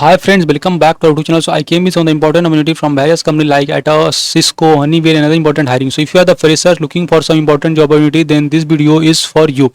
Hi friends, welcome back to our YouTube channel. So I came with some of the important opportunity from various companies like Atos, Cisco, Honeywell, and other important hiring. So if you are the freshers looking for some important job opportunity, then this video is for you.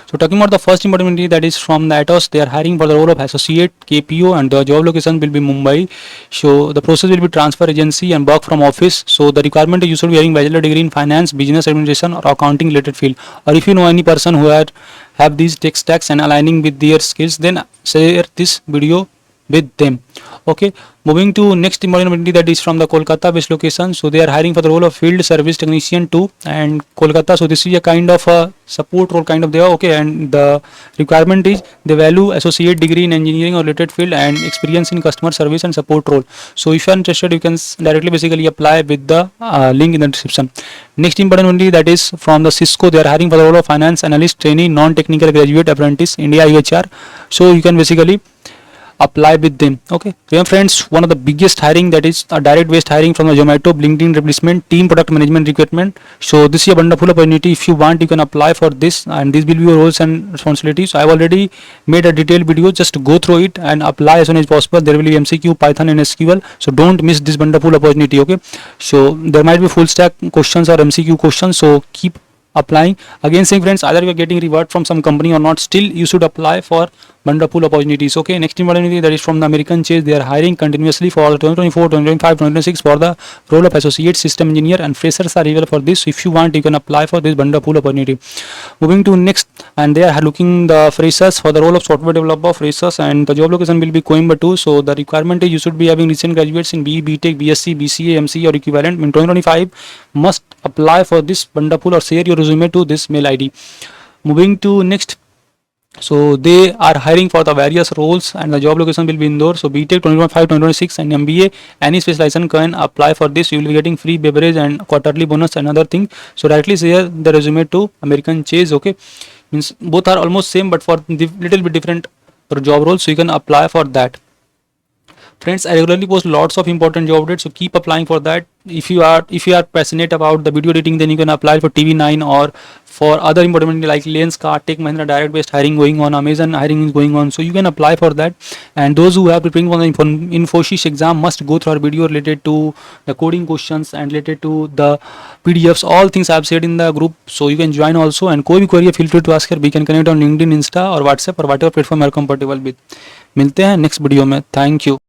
So talking about the first important opportunity, that is from the Atos. They are hiring for the role of associate KPO, and the job location will be Mumbai. So the process will be transfer agency and work from office. So the requirement is you should be having bachelor degree in finance, business administration, or accounting related field. Or if you know any person who have these tech stacks and aligning with their skills, then share this video with them. Okay, moving to next important opportunity, that is from the Kolkata based location. So they are hiring for the role of field service technician 2 and Kolkata. So this is a kind of a support role kind of there. Okay, and the requirement is they value associate degree in engineering or related field and experience in customer service and support role. So if you are interested, you can directly basically apply with the link in the description. Next important opportunity, that is from the Cisco. They are hiring for the role of finance analyst trainee non-technical graduate apprentice India IHR. So you can basically apply with them. Okay, yeah friends, one of the biggest hiring, that is a direct based hiring from the Zomato LinkedIn replacement team product management recruitment. So this is a wonderful opportunity. If you want, you can apply for this, and this will be your roles and responsibilities. So I have already made a detailed video, just go through it and apply as soon as possible. There will be MCQ, Python and SQL, so don't miss this wonderful opportunity. Okay, so there might be full stack questions or MCQ questions, so keep applying. Again saying friends, either you are getting reward from some company or not, still you should apply for wonderful opportunities. Okay, next opportunity, that is from the American Chase. They are hiring continuously for 2024, 2025, 2026 for the role of associate system engineer, and freshers are available for this. So if you want, you can apply for this wonderful opportunity. Moving to next, and they are looking the freshers for the role of software developer freshers, and the job location will be Coimbatore. So the requirement is you should be having recent graduates in BE, BTech, BSc, BCA, MCA or equivalent in 2025. Must apply for this wonderful, or share your resume to this mail ID. Moving to next, so they are hiring for the various roles, and the job location will be Indore. So BTech 2025, 2026 and MBA, any specialization can apply for this. You will be getting free beverage and quarterly bonus and other thing. So directly share the resume to American Chase. Okay, means both are almost same, but for little bit different job roles, so you can apply for that. Friends, I regularly post lots of important job updates, so keep applying for that. If you are passionate about the video editing, then you can apply for TV9 or for other important like Lenskart, Tech Mahindra direct based hiring going on, Amazon hiring is going on, so you can apply for that. And those who have preparing for the Infosys exam must go through our video related to the coding questions and related to the PDFs. All things I have said in the group, so you can join also. And कोई भी query feel free to ask here. We can connect on LinkedIn, Insta or WhatsApp or whatever platform you are comfortable with. मिलते हैं next video में. Thank you.